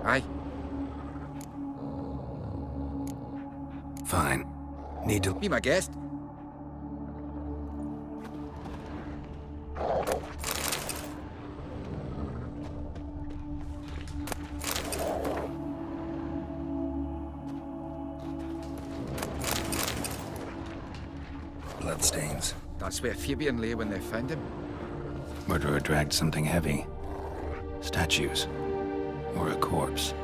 Aye. Fine. Need to... Be my guest. Bloodstains. That's where Fabian lay when they found him. Murderer dragged something heavy. Statues. Or a corpse.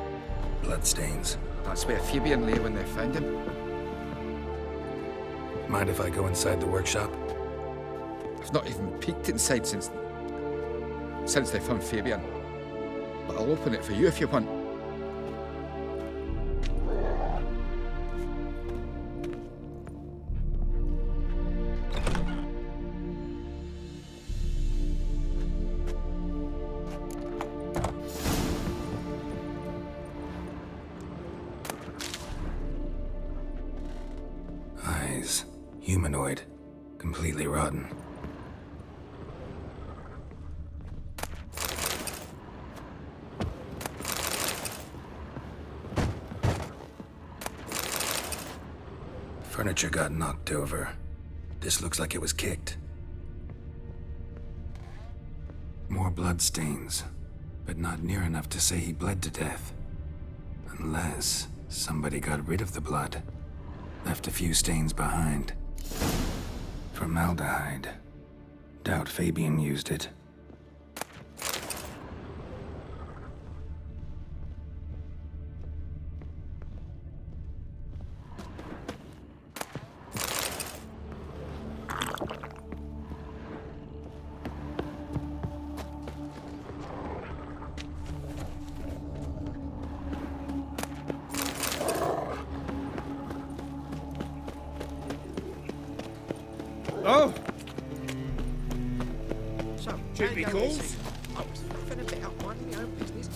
Bloodstains. That's where Fabian lay when they found him. Mind if I go inside the workshop? I've not even peeked inside since they found Fabian. But I'll open it for you if you want. Eyes. Humanoid. Completely rotten. Furniture got knocked over. This looks like it was kicked. More bloodstains, but not near enough to say he bled to death. Unless somebody got rid of the blood. Left a few stains behind. Formaldehyde. Doubt Fabian used it. Oh! Duty calls? I was laughing about minding my own business.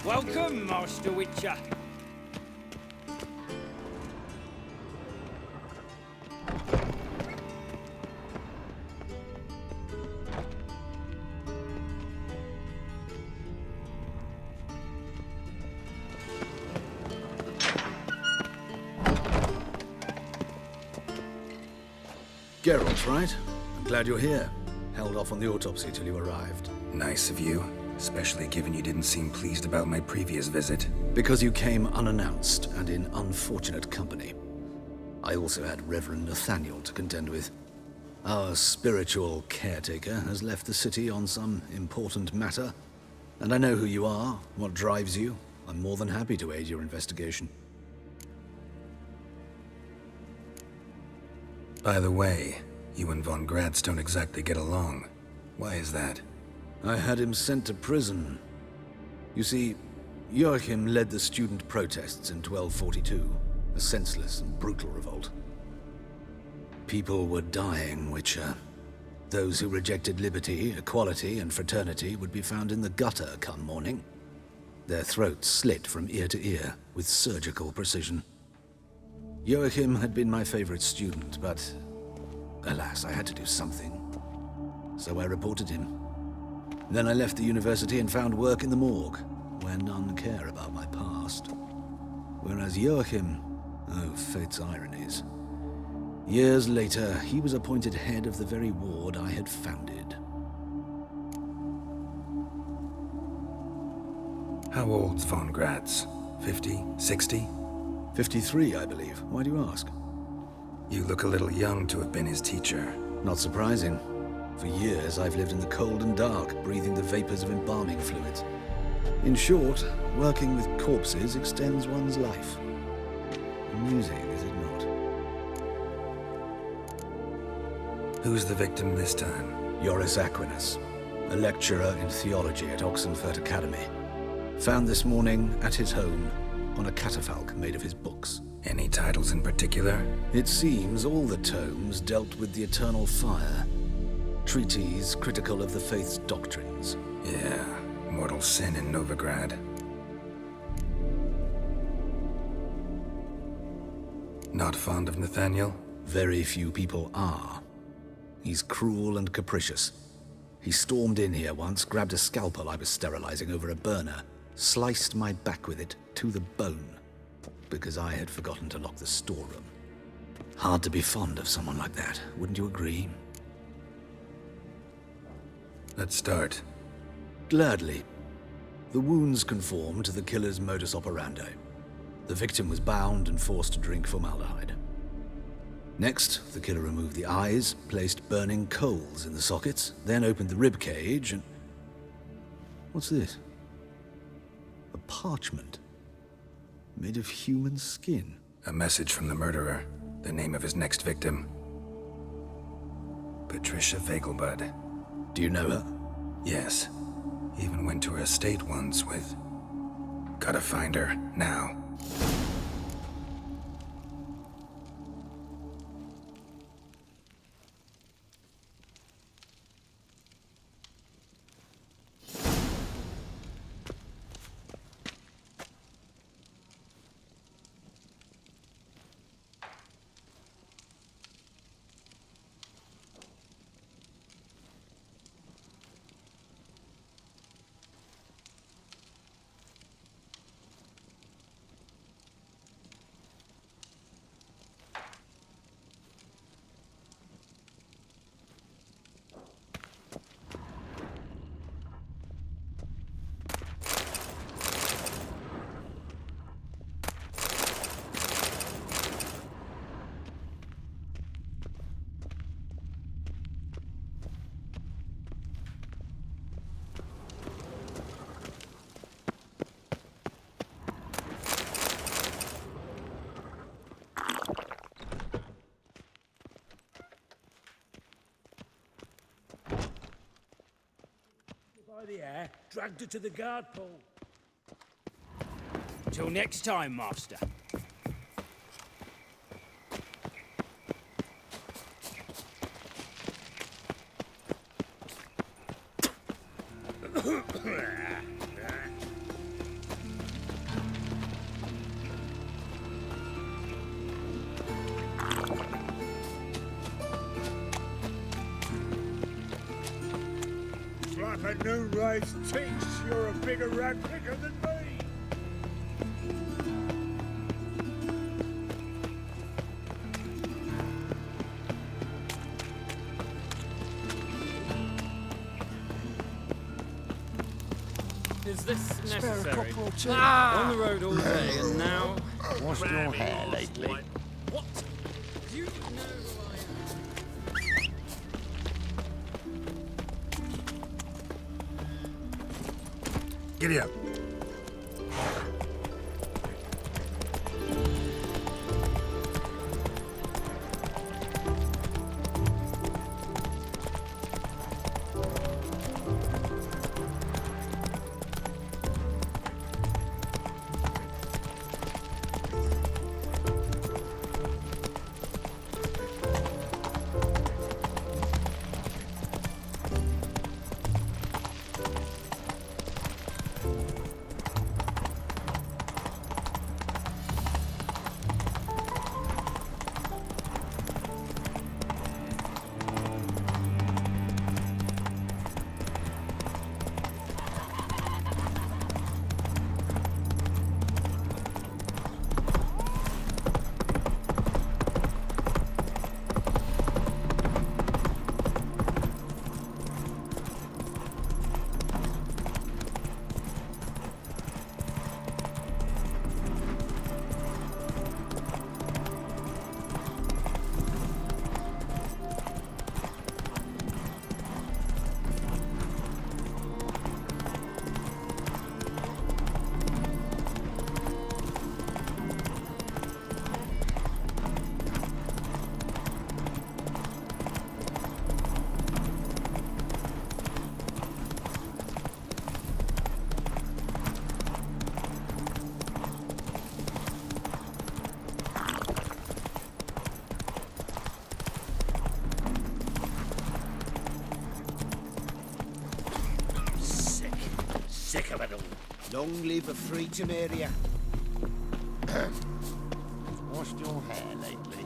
Welcome, Master Witcher. Geralt, right? I'm glad you're here. Held off on the autopsy till you arrived. Nice of you, especially given you didn't seem pleased about my previous visit. Because you came unannounced and in unfortunate company. I also had Reverend Nathaniel to contend with. Our spiritual caretaker has left the city on some important matter, and I know who you are, what drives you. I'm more than happy to aid your investigation. By the way, you and Von Gratz don't exactly get along. Why is that? I had him sent to prison. You see, Joachim led the student protests in 1242, a senseless and brutal revolt. People were dying, Witcher. Those who rejected liberty, equality, and fraternity would be found in the gutter come morning. Their throats slit from ear to ear with surgical precision. Joachim had been my favorite student, but alas, I had to do something. So I reported him. Then I left the university and found work in the morgue, where none care about my past. Whereas Joachim, oh, fate's ironies. Years later, he was appointed head of the very ward I had founded. How old's Von Gratz? 50? 60? 53, I believe. Why do you ask? You look a little young to have been his teacher. Not surprising. For years, I've lived in the cold and dark, breathing the vapors of embalming fluids. In short, working with corpses extends one's life. Amusing, is it not? Who's the victim this time? Joris Aquinas, a lecturer in theology at Oxenfurt Academy. Found this morning at his home on a catafalque made of his books. Any titles in particular? It seems all the tomes dealt with the eternal fire. Treatises critical of the faith's doctrines. Yeah, Mortal sin in Novigrad. Not fond of Nathaniel? Very few people are. He's cruel and capricious. He stormed in here once, grabbed a scalpel I was sterilizing over a burner, sliced my back with it to the bone, because I had forgotten to lock the storeroom. Hard to be fond of someone like that, wouldn't you agree? Let's start. Gladly. The wounds conform to the killer's modus operandi. The victim was bound and forced to drink formaldehyde. Next, the killer removed the eyes, placed burning coals in the sockets, then opened the rib cage and... What's this? A parchment. Made of human skin. A message from the murderer. The name of his next victim. Patricia Vegelbud. Do you know her? Yes. Even went to her estate once with... Gotta find her, now. By the hair, dragged her to the guard pole. Till next time, Master. Slap at Noonrise thinks you're a bigger rat picker than me. Is this necessary? On the road all day, and now... Washed your hair lately? What? Do you know who I am? Giddy up. Long live a freedom area. Washed your hair lately?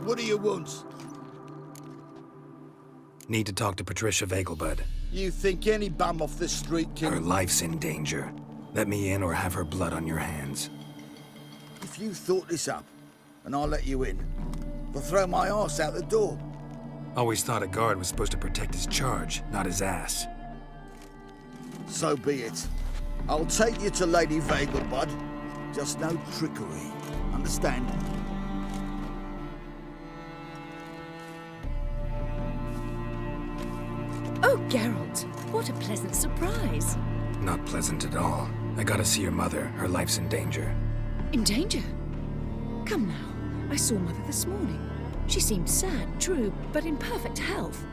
What do you want? Need to talk to Patricia Vegelbud. You think any bum off the street Her can... life's in danger. Let me in or have her blood on your hands. If you thought this up, and I'll let you in, I'll throw my arse out the door. Always thought a guard was supposed to protect his charge, not his ass. So be it. I'll take you to Lady Vegelbud. Just no trickery. Understand? Oh, Geralt, what a pleasant surprise. Not pleasant at all. I gotta see your mother. Her life's in danger. In danger? Come now, I saw Mother this morning. She seemed sad, true, but in perfect health.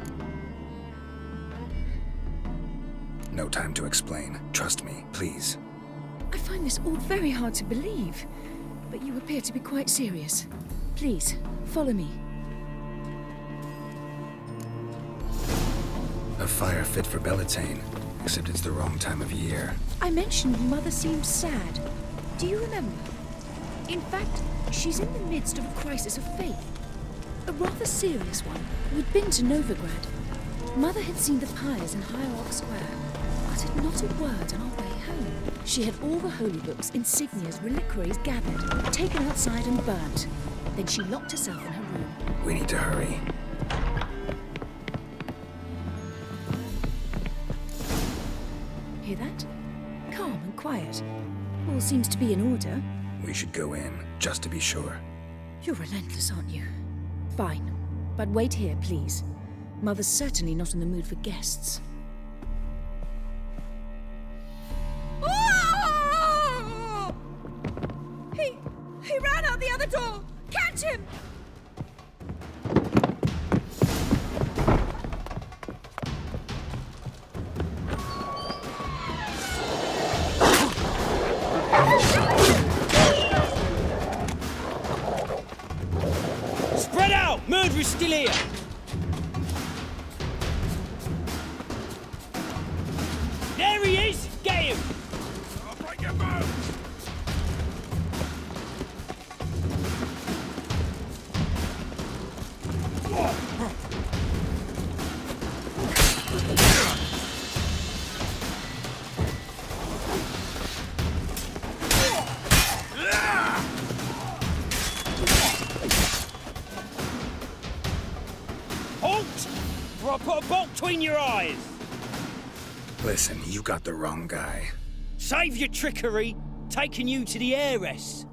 No time to explain. Trust me, please. I find this all very hard to believe, but you appear to be quite serious. Please, follow me. A fire fit for Bellatane, except it's the wrong time of year. I mentioned Mother seemed sad. Do you remember? In fact, she's in the midst of a crisis of faith. A rather serious one. We'd been to Novigrad. Mother had seen the pyres in Hierarch Square, uttered not a word on our way home. She had all the holy books, insignias, reliquaries gathered, taken outside and burnt. Then she locked herself in her room. We need to hurry. Hear that? Calm and quiet. All seems to be in order. We should go in, just to be sure. You're relentless, aren't you? Fine. But wait here, please. Mother's certainly not in the mood for guests. Oh! He ran out the other door! Catch him! Spread out! Murderer's still here! There he is! Get him! I'll break your bones! Halt! Or I'll put a bolt between your eyes! Listen, you got the wrong guy. Save your trickery! Taking you to the heiress!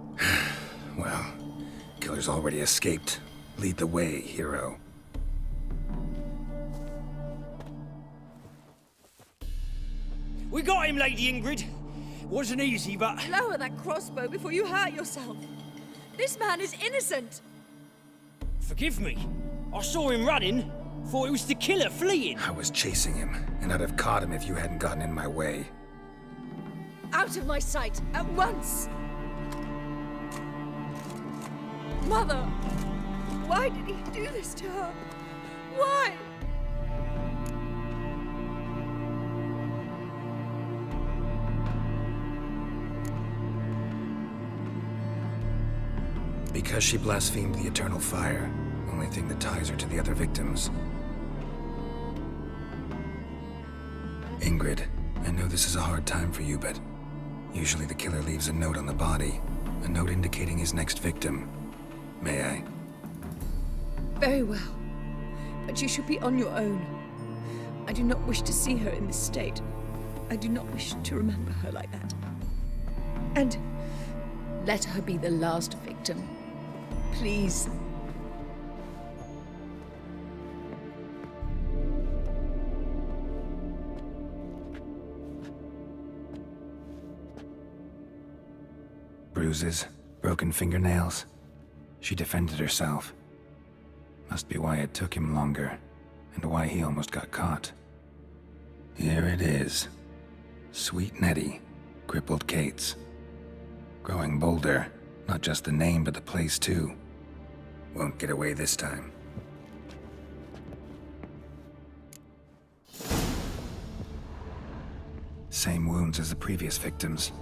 Well, killer's already escaped. Lead the way, hero. We got him, Lady Ingrid. Wasn't easy, but... Lower that crossbow before you hurt yourself. This man is innocent. Forgive me. I saw him running. Thought it was the killer fleeing. I was chasing him, and I'd have caught him if you hadn't gotten in my way. Out of my sight, at once! Mother! Why did he do this to her? Why? Because she blasphemed the eternal fire. Only thing that ties her to the other victims. Ingrid, I know this is a hard time for you, but usually the killer leaves a note on the body. A note indicating his next victim. May I? Very well. But you should be on your own. I do not wish to see her in this state. I do not wish to remember her like that. And let her be the last victim. Please. Bruises, broken fingernails. She defended herself. Must be why it took him longer, and why he almost got caught. Here it is. Sweet Nettie, crippled Kate's. Growing bolder, not just the name, but the place too. Won't get away this time. Same wounds as the previous victims.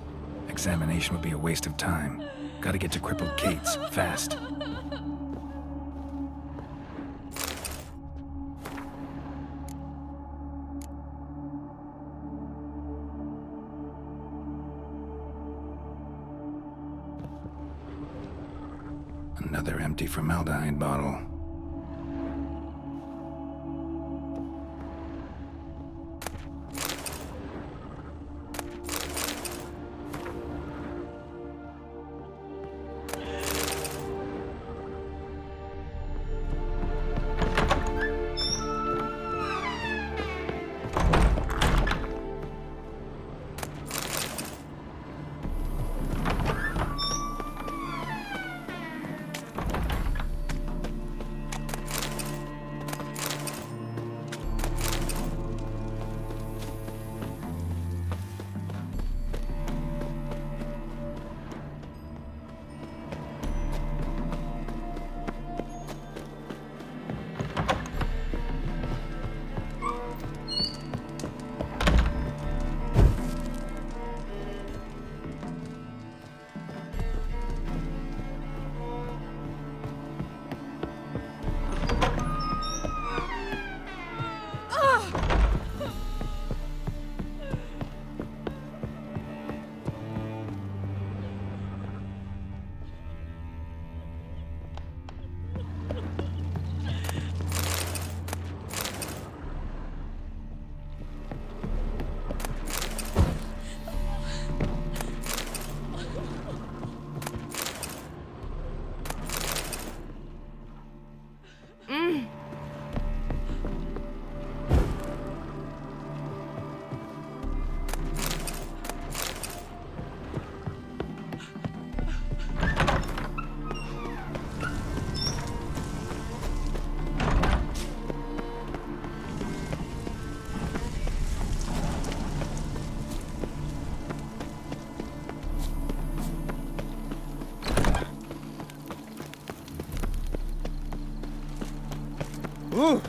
Examination would be a waste of time. Gotta get to crippled Kate's, fast. Another empty formaldehyde bottle. Ooh.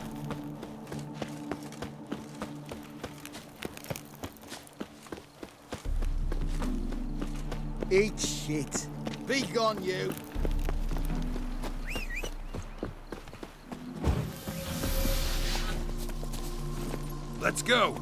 Eat shit. Be gone, you. Let's go!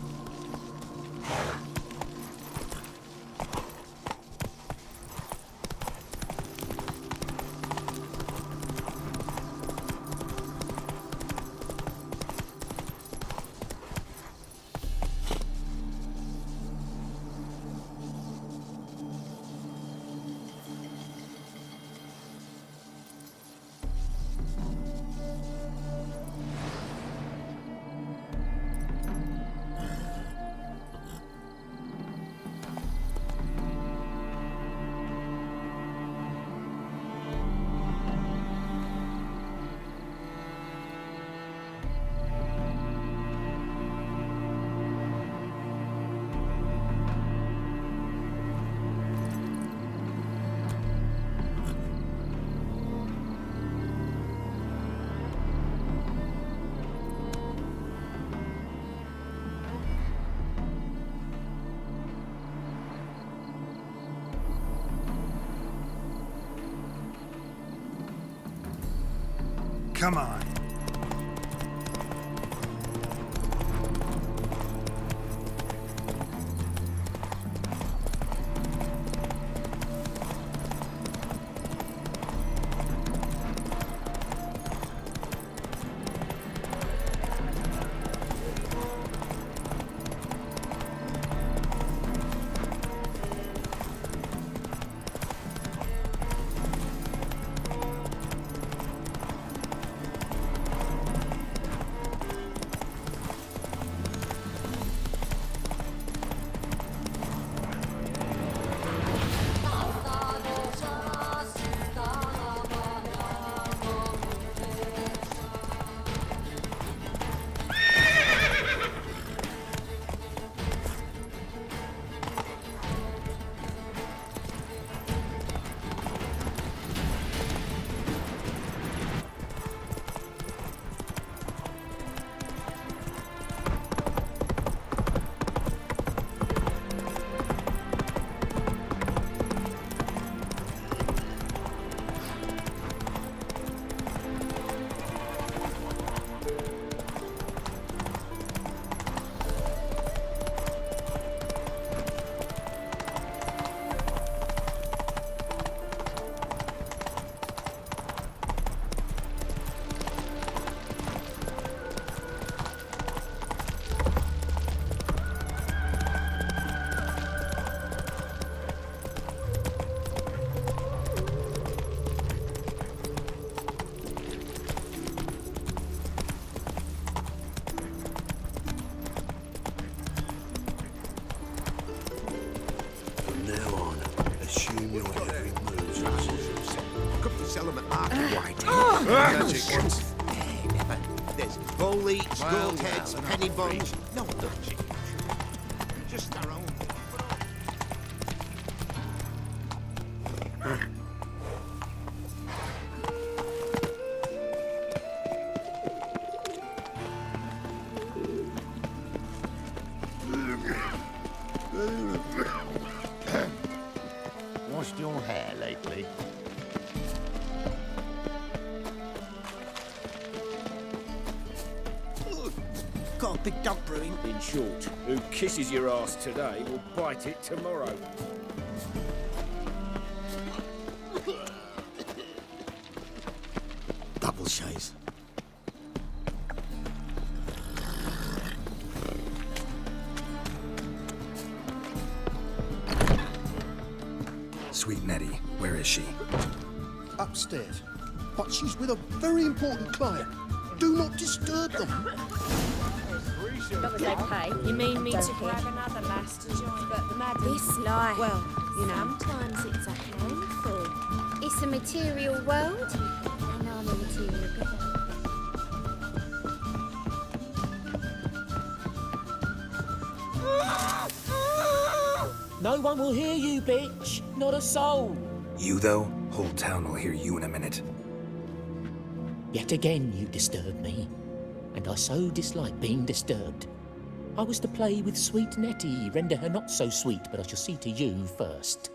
Come on. will every move. Could we sell them at market? There's bull eats, gold heads, penny bones. No one does chicken. Just our own. Washed your hair lately? Got a big dump brewing. In short, who kisses your ass today will bite it tomorrow. Double shays. Sweet Nettie, where is she? Upstairs. But she's with a very important client. Do not disturb them. Long as they pay. You mean me Don't to hit. grab another lass to join? But the madam... This life. Well, you know. Sometimes it's a handful. It's a material world, and I'm a material girl. No one will hear you, bitch. Not a soul. You, though? Whole town will hear you in a minute. Yet again you disturb me, and I so dislike being disturbed. I was to play with sweet Nettie, render her not so sweet, but I shall see to you first.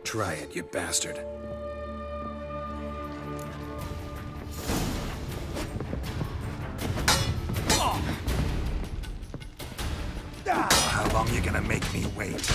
Try it, you bastard. How long you gonna make me wait?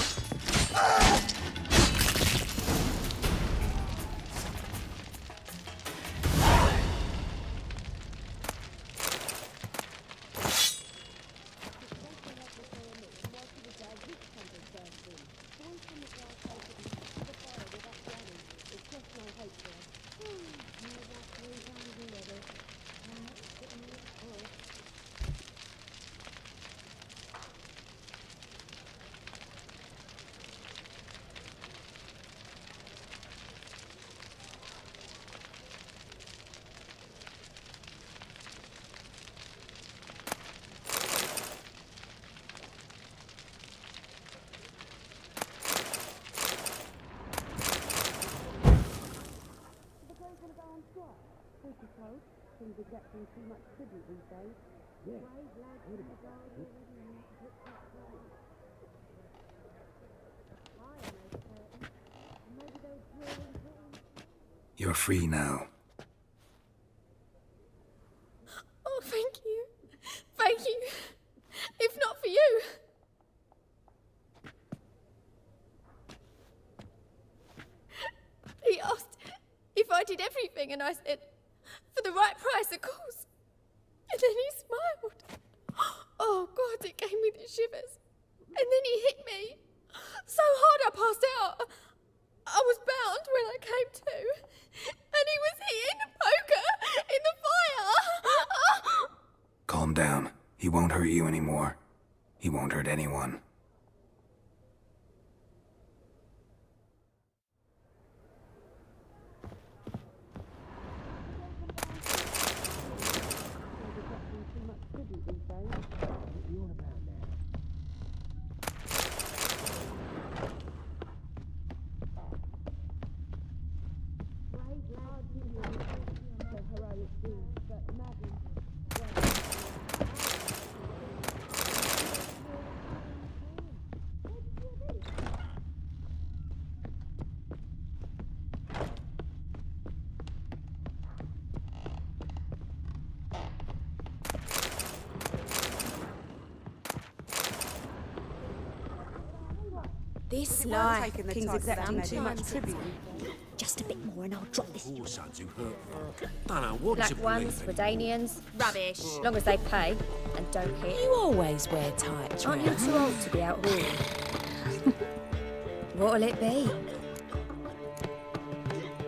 You're free now. Oh, thank you. Thank you. If not for you. He asked if I did everything, and I said, for the right price, of course. And then he smiled. Oh, God, it gave me the shivers. And then he hit me so hard I passed out. I was bound when I came to. And he was hitting the poker in the fire. Calm down. He won't hurt you anymore. He won't hurt anyone. This life. King's executive too much tribute. Just a bit more and I'll drop this. Poor sons who hurt me. Don't know what Black to ones, believe in. Redanians. Rubbish. Long as they pay and don't hit. You always wear tights, Aren't you too old to be out wheeling? What'll it be?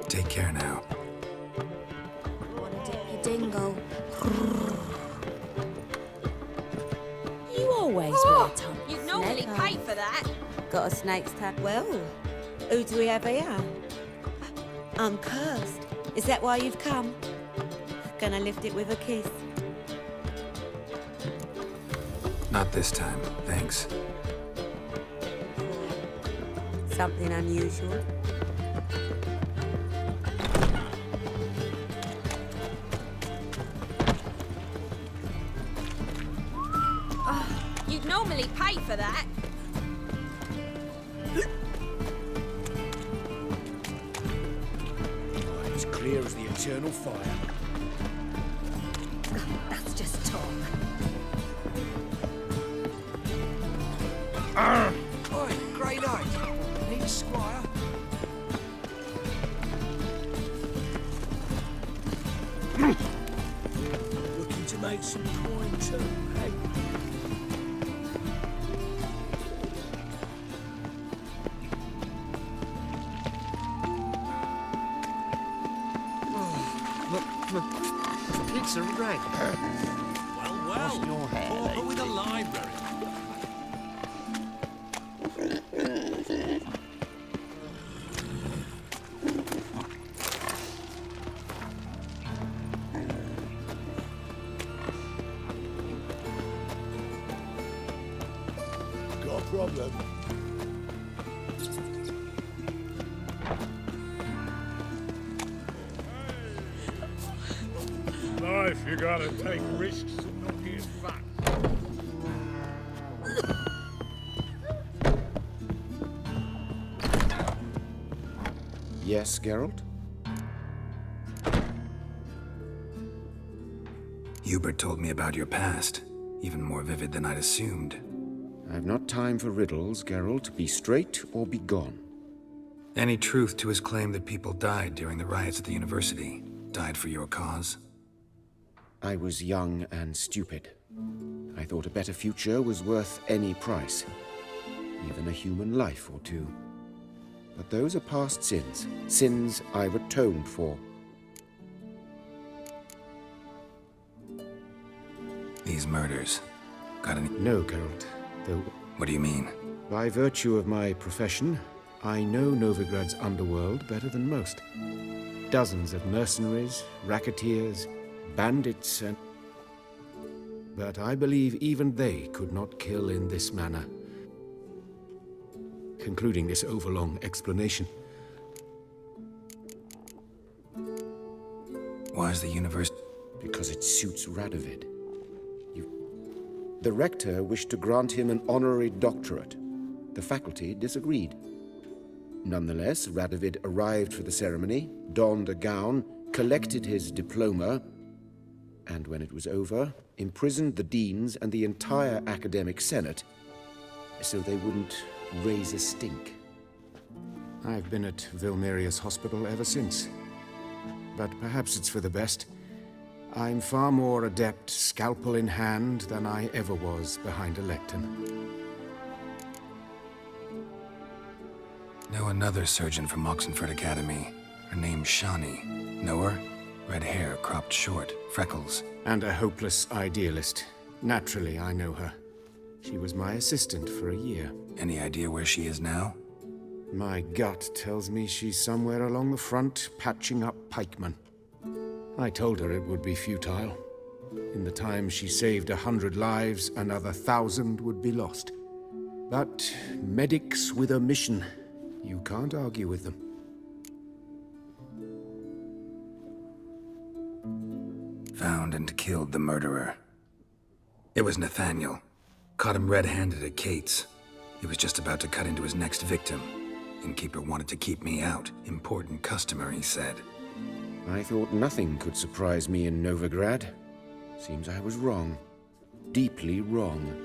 Take care now. Wanna dip your dingle? Got a snake's tongue. Well, who do we have here? I'm cursed. Is that why you've come? Gonna lift it with a kiss? Not this time, thanks. Something unusual. You'd normally pay for that. As clear as the eternal fire. That's just Tom. Oi, Grey Knight. Need a squire? Looking to make some coin too, hey? It's a rag. Well, your hair, pauper with a library. Got a problem? Life, you gotta take risks and not get fat. Yes, Geralt? Hubert told me about your past, even more vivid than I'd assumed. I've not time for riddles, Geralt. Be straight or be gone. Any truth to his claim that people died during the riots at the university? Died for your cause? I was young and stupid. I thought a better future was worth any price. Even a human life or two. But those are past sins. Sins I've atoned for. These murders. Got any... No, Geralt. Though... What do you mean? By virtue of my profession, I know Novigrad's underworld better than most. Dozens of mercenaries, racketeers, bandits, and... But I believe even they could not kill in this manner. Concluding this overlong explanation. Why is the universe... Because it suits Radovid. The rector wished to grant him an honorary doctorate. The faculty disagreed. Nonetheless, Radovid arrived for the ceremony, donned a gown, collected his diploma, and when it was over, imprisoned the deans and the entire academic senate so they wouldn't raise a stink. I've been at Vilmerius Hospital ever since. But perhaps it's for the best. I'm far more adept scalpel in hand than I ever was behind a lectern. Know another surgeon from Oxenford Academy. Her name's Shani. Know her? Red hair, cropped short, freckles. And a hopeless idealist. Naturally, I know her. She was my assistant for a year. Any idea where she is now? My gut tells me she's somewhere along the front, patching up pikemen. I told her it would be futile. In the time she saved 100 lives, another 1,000 would be lost. But medics with a mission. You can't argue with them. Found and killed the murderer. It was Nathaniel. Caught him red-handed at Kate's. He was just about to cut into his next victim. Innkeeper wanted to keep me out. Important customer, he said. I thought nothing could surprise me in Novigrad. Seems I was wrong. Deeply wrong.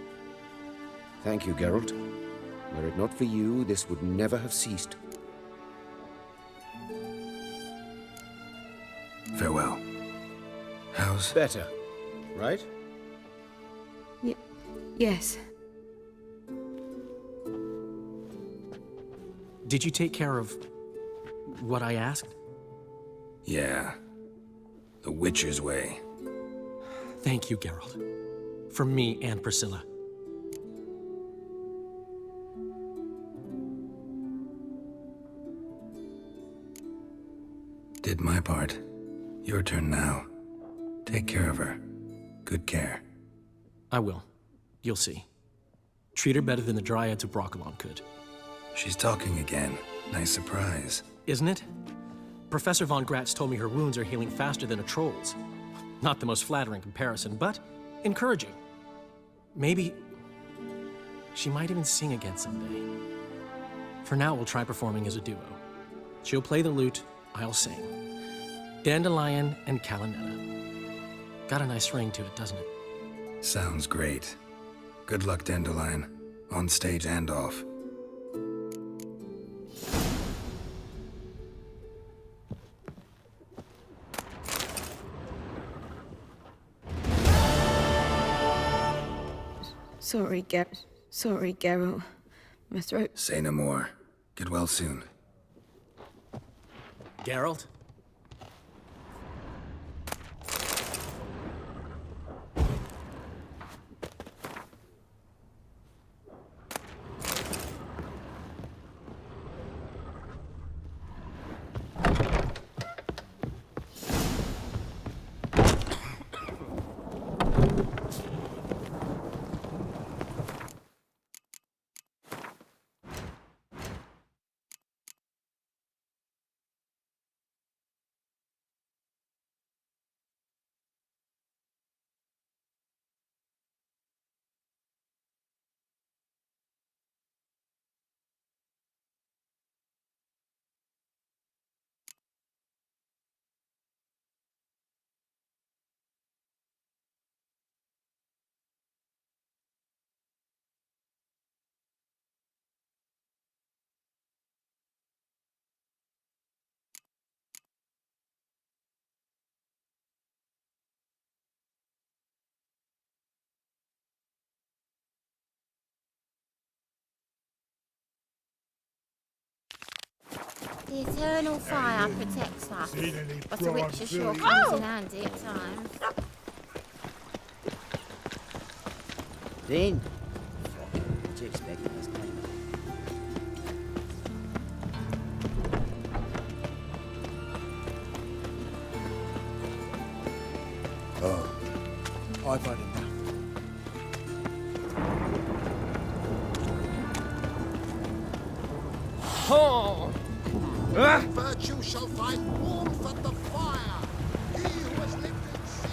Thank you, Geralt. Were it not for you, this would never have ceased. Farewell. How's... Better, right? Yes. Did you take care of what I asked? Yeah. The Witcher's way. Thank you, Geralt. From me and Priscilla. Did my part. Your turn now. Take care of her. Good care. I will. You'll see. Treat her better than the Dryads of Brokilon could. She's talking again. Nice surprise. Isn't it? Professor Von Gratz told me her wounds are healing faster than a troll's. Not the most flattering comparison, but encouraging. Maybe she might even sing again someday. For now, we'll try performing as a duo. She'll play the lute, I'll sing. Dandelion and Calinetta. Got a nice ring to it, doesn't it? Sounds great. Good luck, Dandelion. On stage and off. Sorry, Geralt. My throat. Say no more. Get well soon. Geralt? The eternal fire protects us, but a witch sure comes in handy at times. Then, what do you expect from this game? Oh, I've had enough. Oh! Virtue shall find warmth at the fire. He who has lived in sin.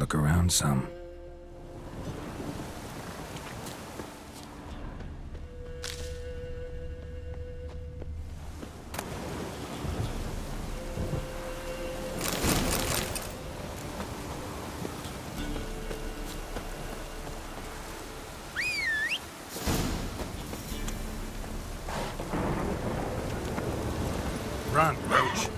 look around some. Run, Roach.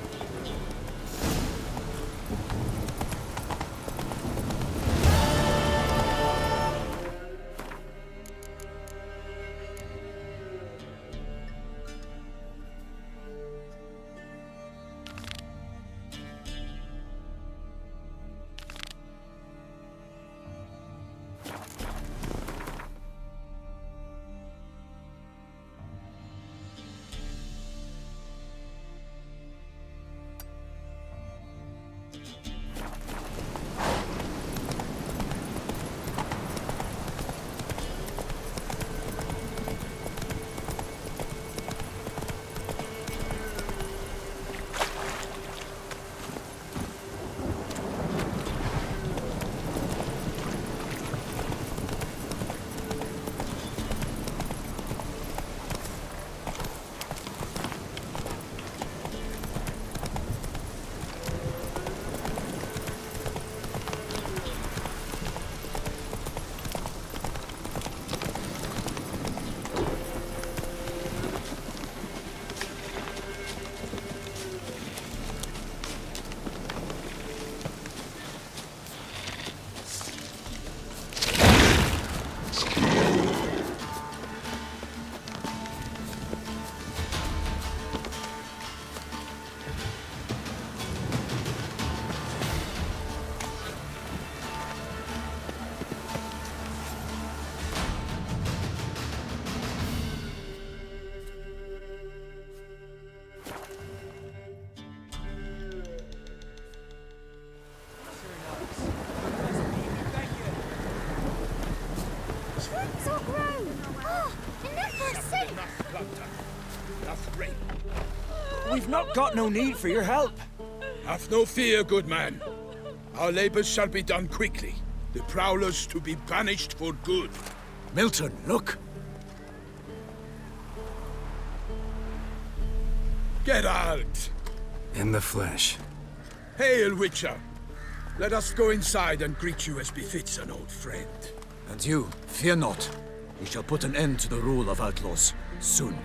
We've not got no need for your help. Have no fear, good man. Our labors shall be done quickly. The prowlers to be banished for good. Milton, look! Geralt! In the flesh. Hail, Witcher! Let us go inside and greet you as befits an old friend. And you, fear not. We shall put an end to the rule of outlaws, soon.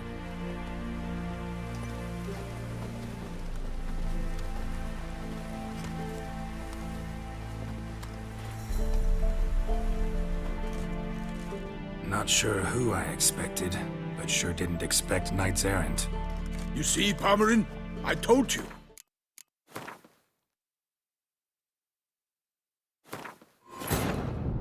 Not sure who I expected, but sure didn't expect knights errant. You see, Parmarin? I told you.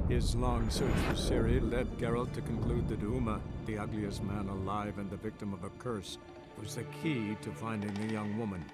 His long search for Ciri led Geralt to conclude that Uma, the ugliest man alive and the victim of a curse, was the key to finding the young woman.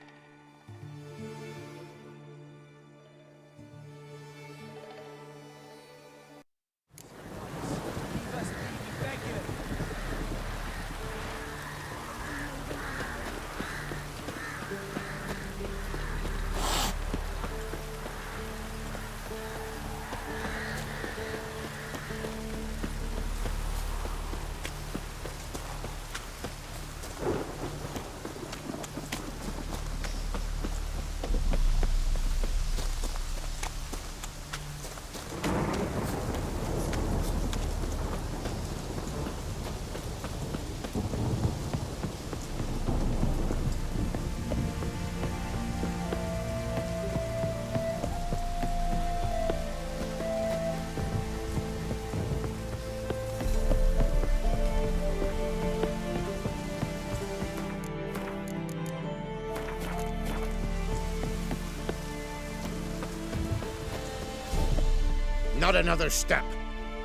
Not another step,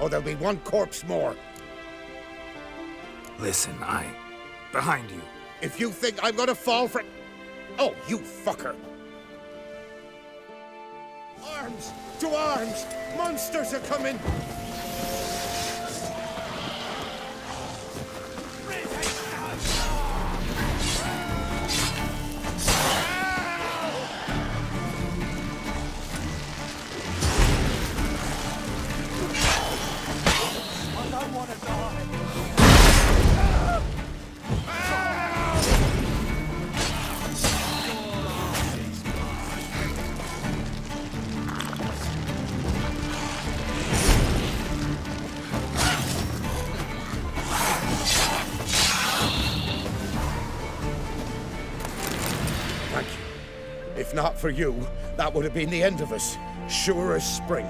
or there'll be one corpse more. Listen, behind you. If you think I'm gonna fall for... Oh, you fucker! Arms! To arms! Monsters are coming! If not for you, that would have been the end of us. Sure as spring.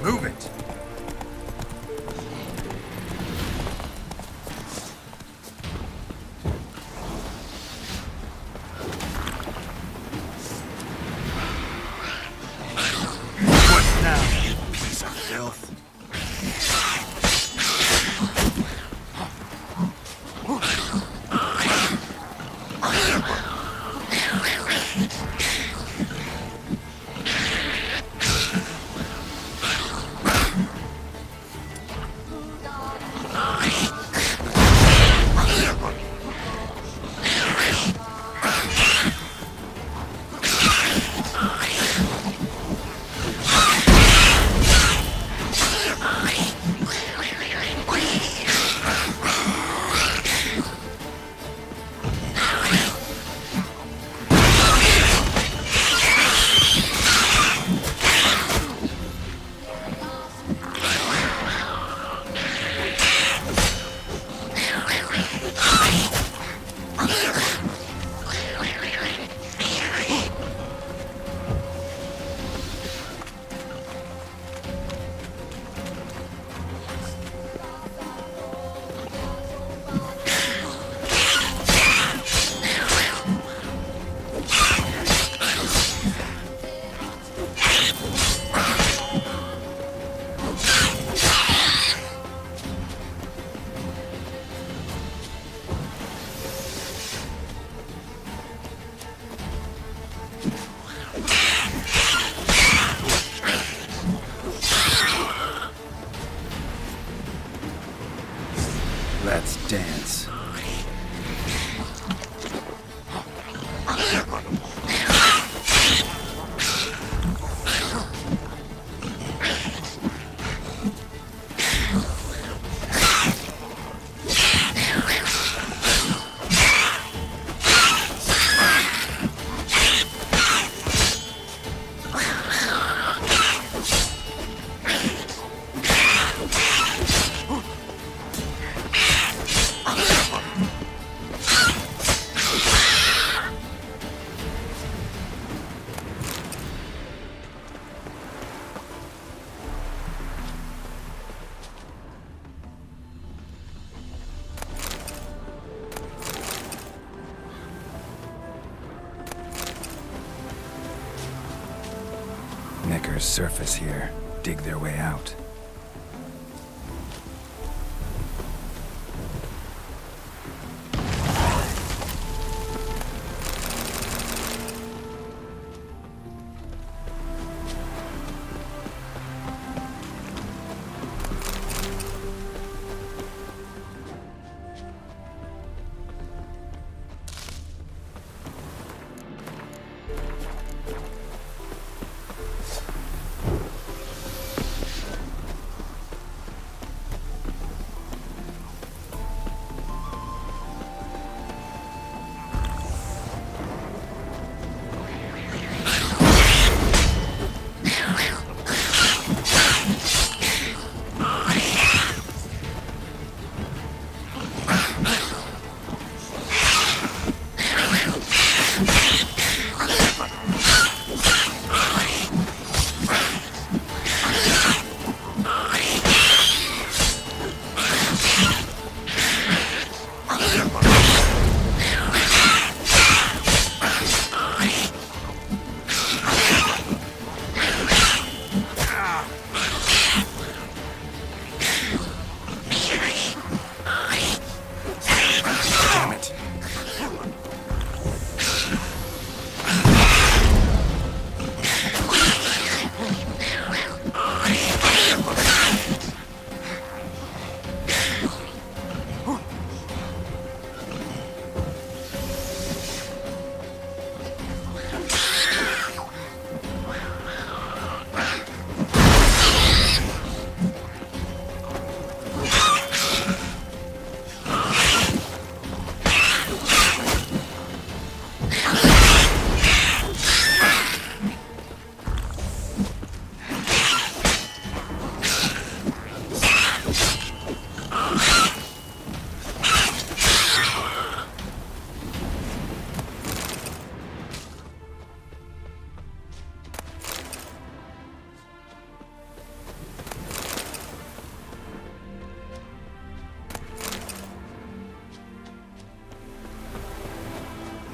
Move it! What now, you piece of filth? Neckar's surface here. Dig their way out.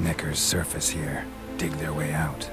Neckar's surface here. Dig their way out.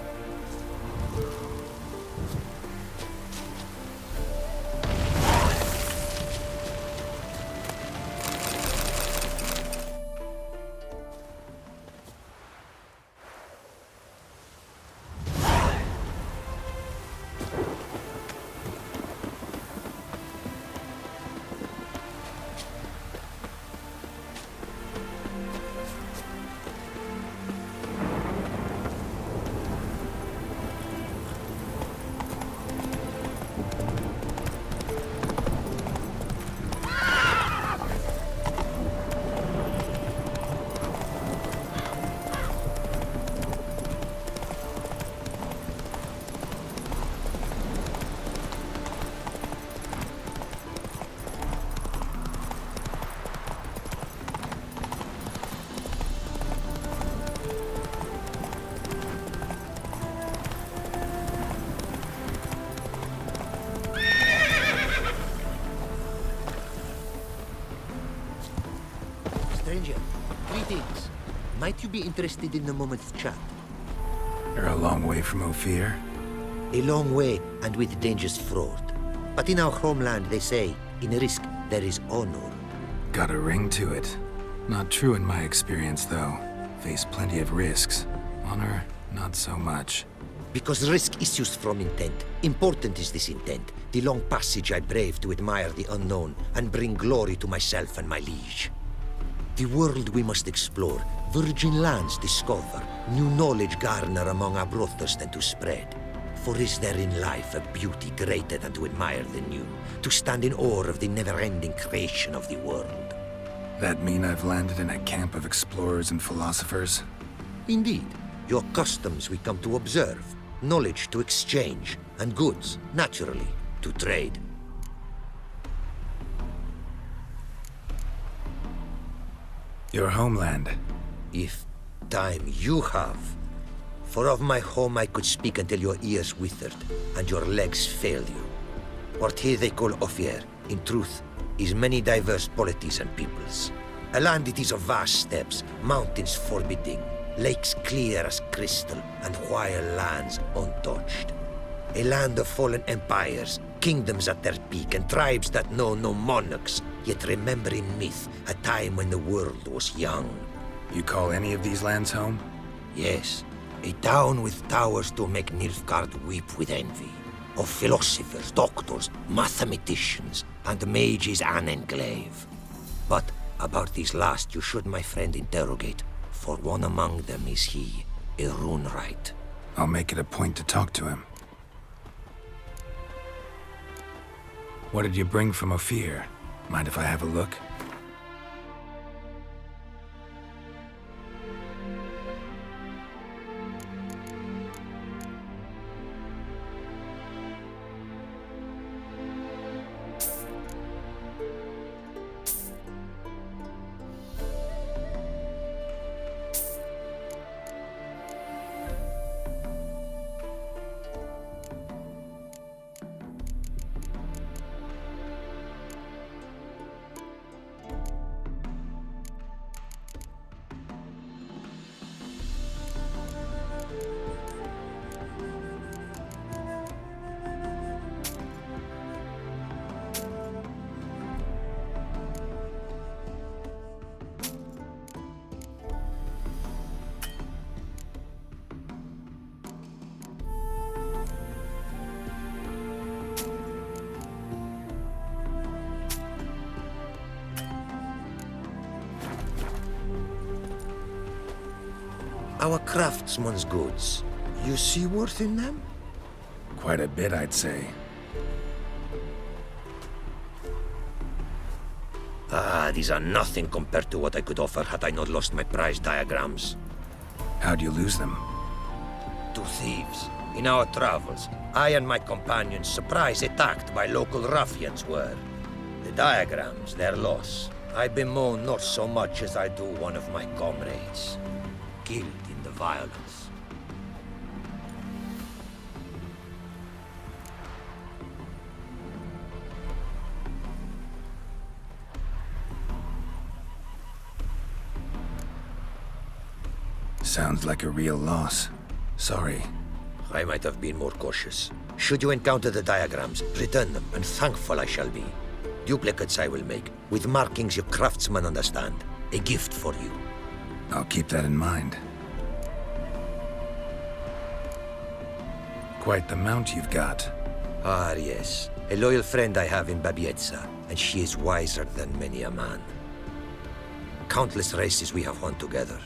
Stranger, greetings. Might you be interested in a moment's chat? You're a long way from Ophir. A long way, and with dangers fraught. But in our homeland, they say, in risk, there is honor. Got a ring to it. Not true in my experience, though. Face plenty of risks. Honor, not so much. Because risk issues from intent. Important is this intent. The long passage I brave to admire the unknown and bring glory to myself and my liege. The world we must explore, virgin lands discover, new knowledge garner among our brothers than to spread. For is there in life a beauty greater than to admire the new, to stand in awe of the never-ending creation of the world? That mean I've landed in a camp of explorers and philosophers? Indeed. Your customs we come to observe, knowledge to exchange, and goods, naturally, to trade. Your homeland. If time you have. For of my home I could speak until your ears withered, and your legs fail you. What here they call Ophir, in truth, is many diverse polities and peoples. A land it is of vast steppes, mountains forbidding, lakes clear as crystal, and wild lands untouched. A land of fallen empires, kingdoms at their peak, and tribes that know no monarchs, yet remember in myth a time when the world was young. You call any of these lands home? Yes. A town with towers to make Nilfgaard weep with envy. Of philosophers, doctors, mathematicians, and mages an enclave. But about these last you should, my friend, interrogate, for one among them is he, a Runewright. I'll make it a point to talk to him. What did you bring from Ophir? Mind if I have a look? Our craftsman's goods. You see worth in them? Quite a bit, I'd say. Ah, these are nothing compared to what I could offer had I not lost my prize diagrams. How'd you lose them? To thieves. In our travels, I and my companions surprise attacked by local ruffians were. The diagrams, their loss. I bemoan not so much as I do one of my comrades. Killed in the violence. Sounds like a real loss. Sorry. I might have been more cautious. Should you encounter the diagrams, return them, and thankful I shall be. Duplicates I will make, with markings your craftsmen understand. A gift for you. I'll keep that in mind. Quite the mount you've got. Ah, yes. A loyal friend I have in Babietza, and she is wiser than many a man. Countless races we have won together.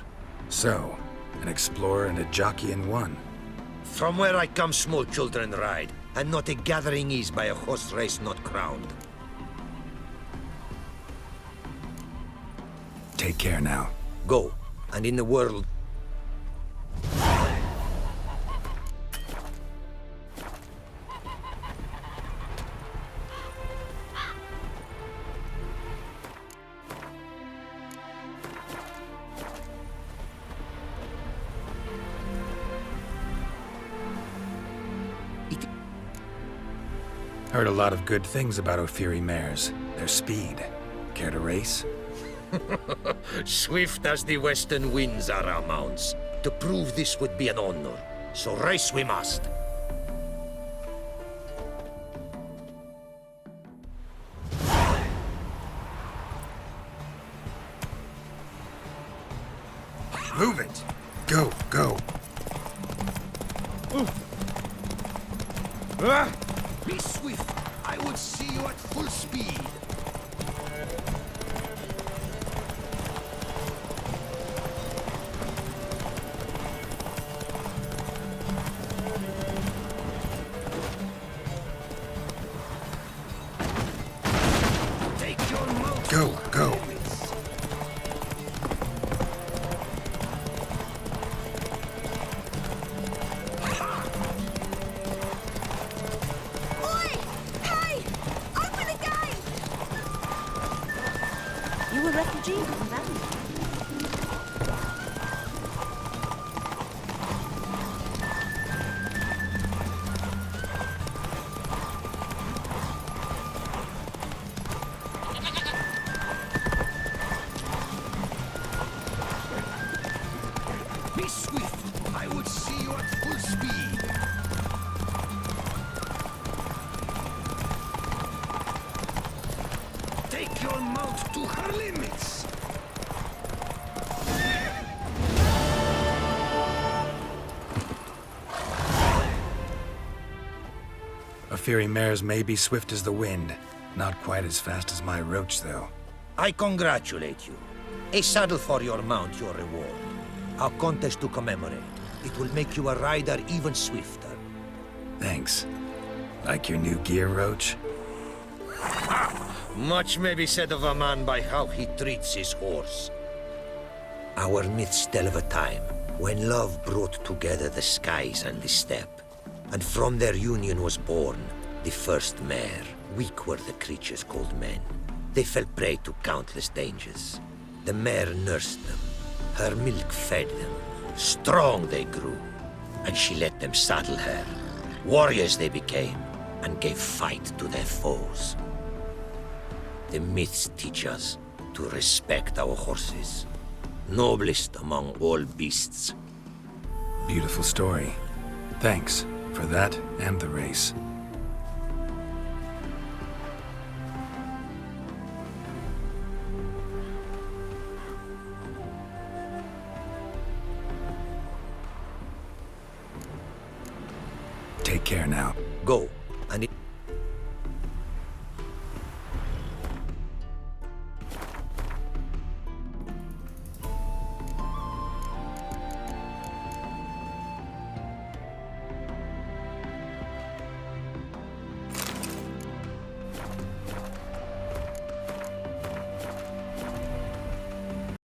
So, an explorer and a jockey in one. From where I come, small children ride, and not a gathering is by a horse race not crowned. Take care now. Go, and in the world... Heard a lot of good things about Ophiri mares. Their speed. Care to race? Swift as the western winds are our mounts. To prove this would be an honor. So race we must. Move it! Go, go! Be swift. I would see you at full speed. Take your mount. Go, go! You a refugee from that? Be swift. I would see you at full speed. your mouth to her limits. A Fury mares may be swift as the wind. Not quite as fast as my roach, though. I congratulate you. A saddle for your mount, your reward. A contest to commemorate. It will make you a rider even swifter. Thanks. Like your new gear, Roach? Much may be said of a man by how he treats his horse. Our myths tell of a time when love brought together the skies and the steppe, and from their union was born the first mare. Weak were the creatures called men. They fell prey to countless dangers. The mare nursed them. Her milk fed them. Strong they grew, and she let them saddle her. Warriors they became, and gave fight to their foes. The myths teach us to respect our horses, noblest among all beasts. Beautiful story. Thanks for that and the race. Take care now. Go, and